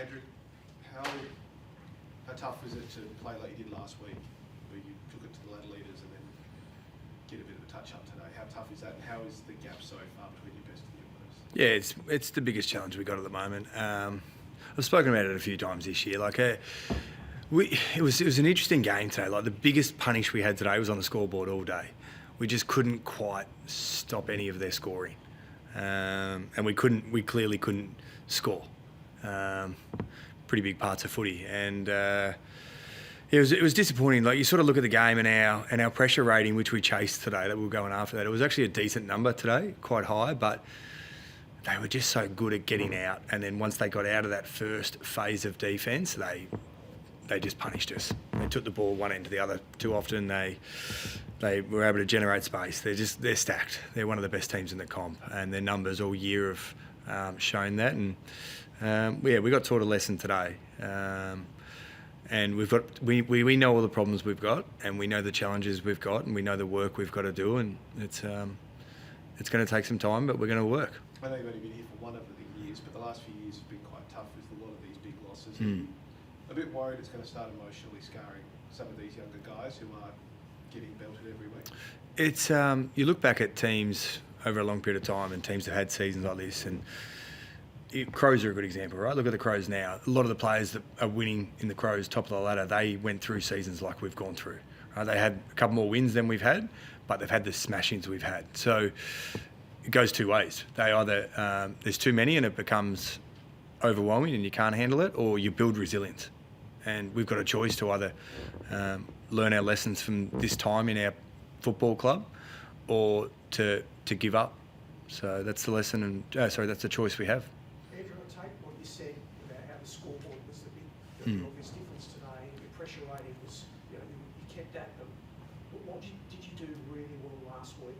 Andrew, how tough was it to play like you did last week, where you took it to the ladder leaders and then get a bit of a touch up today? How tough is that, and how is the gap so far between your best and your worst? Yeah, it's the biggest challenge we got at the moment. I've spoken about it a few times this year. It was an interesting game today. Like, the biggest punish we had today was on the scoreboard all day. We just couldn't quite stop any of their scoring, and we clearly couldn't score. Pretty big parts of footy, and it was disappointing. Like, you sort of look at the game and our pressure rating, which we chased today, that we were going after that. It was actually a decent number today, quite high, but they were just so good at getting out. And then once they got out of that first phase of defence, they just punished us. They took the ball one end to the other too often. They were able to generate space. They're stacked. They're one of the best teams in the comp, and their numbers all year have shown that. And we got taught a lesson today. And we know all the problems we've got, and we know the challenges we've got, and we know the work we've got to do, and it's going to take some time, but we're going to work. I know you've only been here for one of the years, but the last few years have been quite tough with a lot of these big losses. A bit worried it's going to start emotionally scarring some of these younger guys who are getting belted every week. It's you look back at teams over a long period of time, and teams have had seasons like this, and Crows are a good example, right? Look at the Crows now. A lot of the players that are winning in the Crows, top of the ladder, they went through seasons like we've gone through. Right? They had a couple more wins than we've had, but they've had the smashings we've had. So it goes two ways. They either there's too many and it becomes overwhelming and you can't handle it, or you build resilience. And we've got a choice to either learn our lessons from this time in our football club, or to give up. So that's the lesson, and that's the choice we have. Andrew, I take what you said about how the scoreboard was the obvious difference today. Your pressure rating was, you kept that. But what did you do really well last week?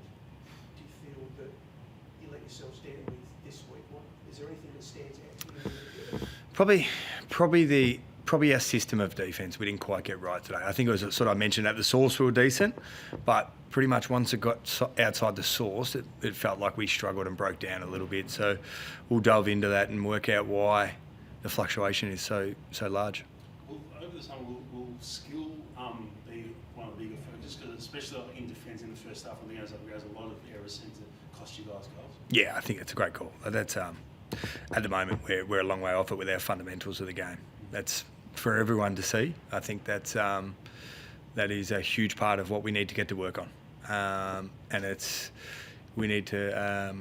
Do you feel that you let yourselves down with this week? Is there anything that stands out to you? Probably our system of defence we didn't quite get right today. I think it was sort of, I mentioned at the source we were decent, but pretty much once it got outside the source, it felt like we struggled and broke down a little bit. So we'll delve into that and work out why the fluctuation is so large. Well, over the summer, will skill be one of the bigger focuses, because especially in defence in the first half, I think as a lot of errors seem to cost you guys goals. Yeah, I think it's a great call. That's at the moment we're a long way off it with our fundamentals of the game. That's for everyone to see. I think that is a huge part of what we need to get to work on, and we need to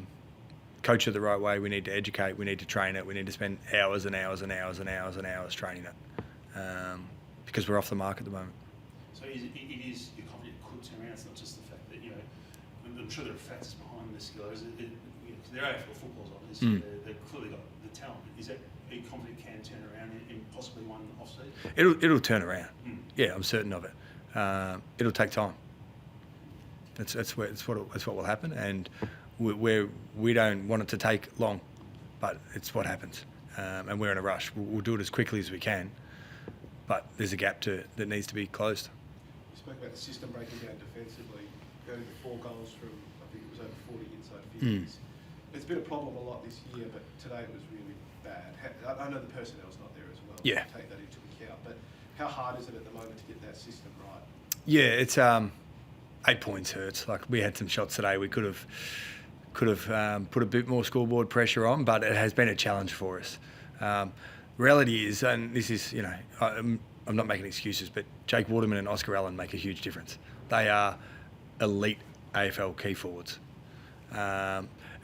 coach it the right way. We need to educate. We need to train it. We need to spend hours and hours and hours and hours and hours training it, because we're off the mark at the moment. So you're confident it could turn around. It's not just the fact that I'm sure there are factors behind this skill. They're AFL football's obviously. They've clearly got the talent. Are you confident it can turn around in possibly one off-season? It'll turn around. Yeah, I'm certain of it. It'll take time. That's what will happen, and we don't want it to take long, but it's what happens, and we're in a rush. We'll do it as quickly as we can, but there's a gap that needs to be closed. You spoke about the system breaking down defensively, going to 4 goals from, I think it was over 40 inside 50s. It's been a problem a lot this year, but today it was really bad. I know the personnel's not there as well. Yeah. Take that into account. But how hard is it at the moment to get that system right? Yeah, it's 8 points hurts. Like, we had some shots today. We could have put a bit more scoreboard pressure on, but it has been a challenge for us. Reality is, and this is, I'm not making excuses, but Jake Waterman and Oscar Allen make a huge difference. They are elite AFL key forwards.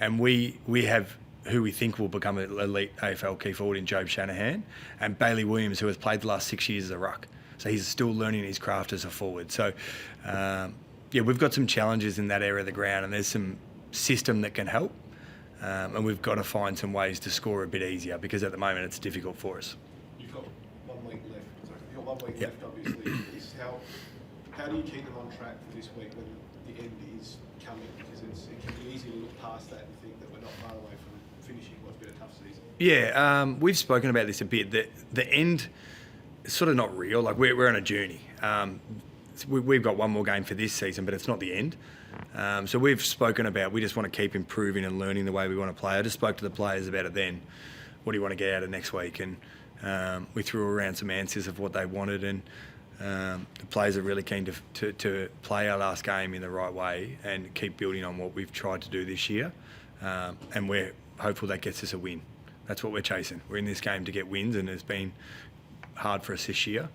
And we have who we think will become an elite AFL key forward in Job Shanahan, and Bailey Williams, who has played the last 6 years as a ruck. So he's still learning his craft as a forward. So, we've got some challenges in that area of the ground, and there's some system that can help. And we've got to find some ways to score a bit easier, because at the moment it's difficult for us. You've got 1 week left. Sorry, you've got 1 week left, obviously. How do you keep them on track for this week when the end is coming? Because it can be easy to look past that and think that we're not far away from finishing what's been a tough season. Yeah, we've spoken about this a bit. The end is sort of not real. Like, we're on a journey. We've got one more game for this season, but it's not the end. So we've spoken about, we just want to keep improving and learning the way we want to play. I just spoke to the players about it then. What do you want to get out of next week? And we threw around some answers of what they wanted, and the players are really keen to play our last game in the right way and keep building on what we've tried to do this year. And we're hopeful that gets us a win. That's what we're chasing. We're in this game to get wins, and it's been hard for us this year,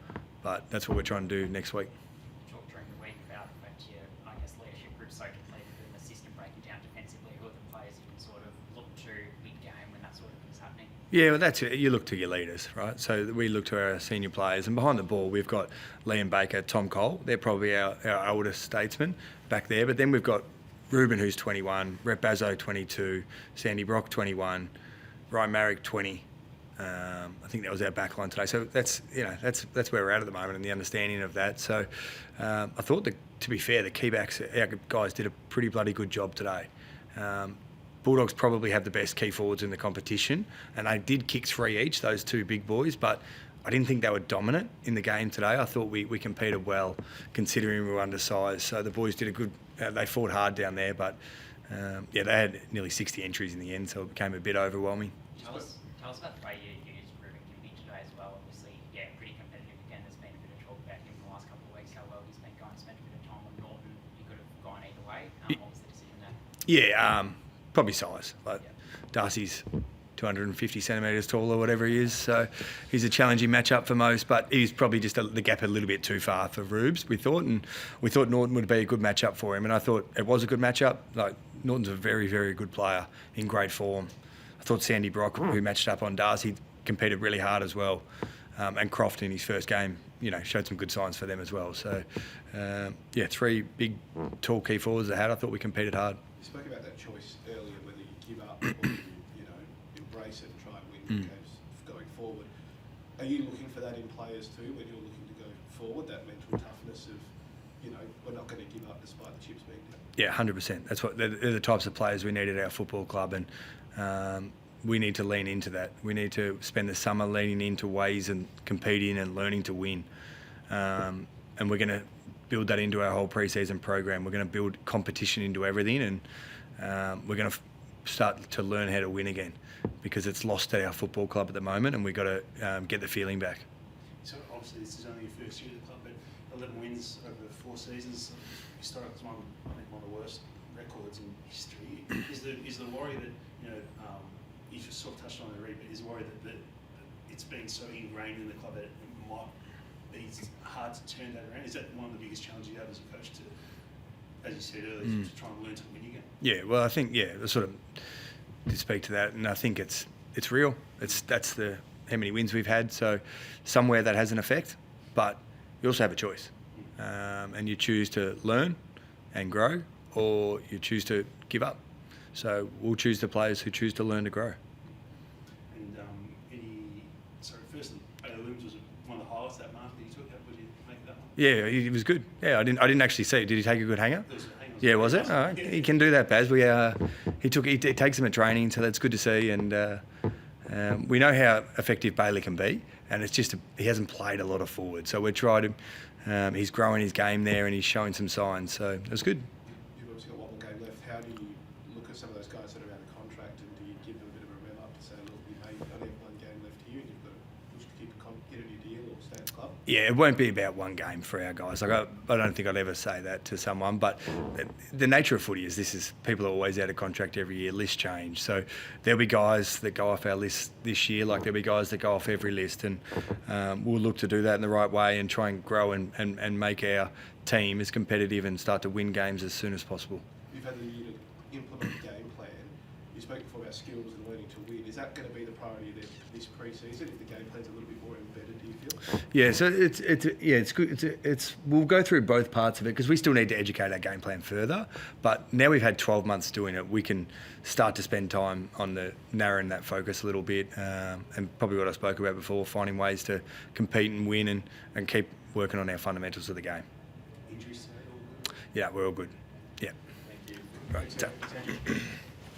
but that's what we're trying to do next week. Talk during the week about when your, I guess, leadership group's so completed and the system breaking down defensively. Who are the players you can sort of look to mid-game when that sort of thing's happening? Yeah, well, that's it. You look to your leaders, right? So we look to our senior players, and behind the ball, we've got Liam Baker, Tom Cole. They're probably our oldest statesmen back there. But then we've got Ruben, who's 21, Rep Bazzo, 22, Sandy Brock, 21, Ryan Marrick, 20. I think that was our backline today. So that's where we're at the moment, and the understanding of that. So I thought that, to be fair, the key backs, our guys did a pretty bloody good job today. Bulldogs probably have the best key forwards in the competition, and they did kick 3 each, those two big boys, but I didn't think they were dominant in the game today. I thought we competed well, considering we were undersized. So the boys did a good, they fought hard down there, but they had nearly 60 entries in the end, so it became a bit overwhelming. Tell us about the way you used Ruben Kimby today as well. Obviously, pretty competitive again. There's been a bit of talk about him in the last couple of weeks, how well he's been going, spent a bit of time with Norton. He could have gone either way. What was the decision there? Yeah, probably size. Like Darcy's 250 centimetres tall or whatever he is, so he's a challenging matchup for most, but he's probably just the gap a little bit too far for Rubes, we thought, and we thought Norton would be a good matchup for him, and I thought it was a good matchup. Like, Norton's a very, very good player in great form. I thought Sandy Brock, who matched up on Darcy, competed really hard as well, and Croft in his first game, showed some good signs for them as well. So, 3 big, tall key forwards they had. I thought we competed hard. You spoke about that choice earlier, whether you give up or you embrace it and try and win games going forward. Are you looking for that in players too when you're looking to go forward, that mental toughness of, we're not going to give up despite the chips being down? Yeah, 100%. That's what they're the types of players we need at our football club, and we need to lean into that. We need to spend the summer leaning into ways and competing and learning to win. And we're going to build that into our whole pre-season program. We're going to build competition into everything, and we're going to start to learn how to win again, because it's lost at our football club at the moment, and we've got to get the feeling back. So obviously this is only your first year at the club, but 11 wins over 4 seasons. Historically, it's I think one of the worst records in history. Is the worry that, you just sort of touched on it already, but is the worry that it's been so ingrained in the club that it might be hard to turn that around? Is that one of the biggest challenges you have as a coach to, as you said earlier, to try and learn to win again? Yeah, well, I think, I sort of did speak to that, and I think it's real. That's how many wins we've had, so somewhere that has an effect, but you also have a choice. And you choose to learn and grow, or you choose to give up. So we'll choose the players who choose to learn to grow. And firstly, Bailey Williams was one of the highlights of that mark that you took. How would you make that one? Yeah, he was good. Yeah, I didn't actually see it. Did he take a good hanger? There was a hanger. Yeah, was it? Oh, he can do that, Baz. He takes him at training, so that's good to see. And we know how effective Bailey can be, and it's just he hasn't played a lot of forward. So we tried him. He's growing his game there, and he's showing some signs. So it was good. You've obviously got one more game left. How do you look at some of those guys that are out of contract, and do you give them a bit of a rev up to say, look, we may only have one game left here, and you've got to push to get a new deal or stay at the club? Yeah, it won't be about one game for our guys. Like I don't think I'd ever say that to someone, but the nature of footy is people are always out of contract every year, lists change. So there'll be guys that go off our list this year, like there'll be guys that go off every list, and we'll look to do that in the right way and try and grow and make our team as competitive and start to win games as soon as possible. You've had the year to implement the game plan. You spoke before about skills and learning to win. Is that going to be the priority this pre-season if the game plan's a little bit more embedded, do you feel? Yeah, so it's good. We'll go through both parts of it, because we still need to educate our game plan further. But now we've had 12 months doing it, we can start to spend time on narrowing that focus a little bit, and probably what I spoke about before, finding ways to compete and win and keep working on our fundamentals of the game. Injuries today, all good? Yeah, we're all good. Yeah. Thank you. Right.